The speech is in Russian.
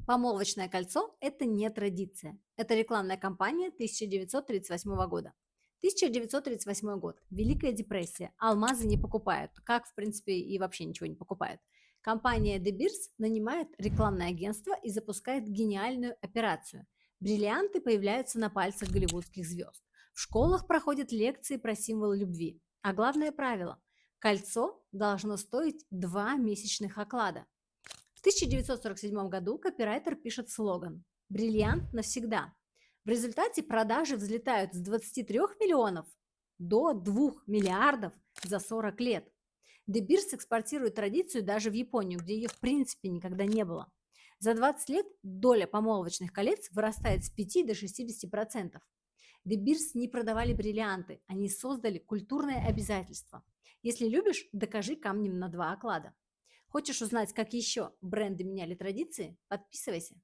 Помолвочное кольцо – это не традиция. Это рекламная кампания 1938 года. 1938 год. Великая депрессия. Алмазы не покупают. Как, в принципе, и вообще ничего не покупают. Компания De Beers нанимает рекламное агентство и запускает гениальную операцию. Бриллианты появляются на пальцах голливудских звезд. В школах проходят лекции про символы любви. А главное правило – кольцо должно стоить 2 месячных оклада. В 1947 году копирайтер пишет слоган «Бриллиант навсегда». В результате продажи взлетают с 23 миллионов до 2 миллиардов за 40 лет. De Beers экспортирует традицию даже в Японию, где ее в принципе никогда не было. За 20 лет доля помолвочных колец вырастает с 5 до 60%. De Beers не продавали бриллианты, они создали культурное обязательство. Если любишь, докажи камнем на 2 оклада. Хочешь узнать, как еще бренды меняли традиции? Подписывайся.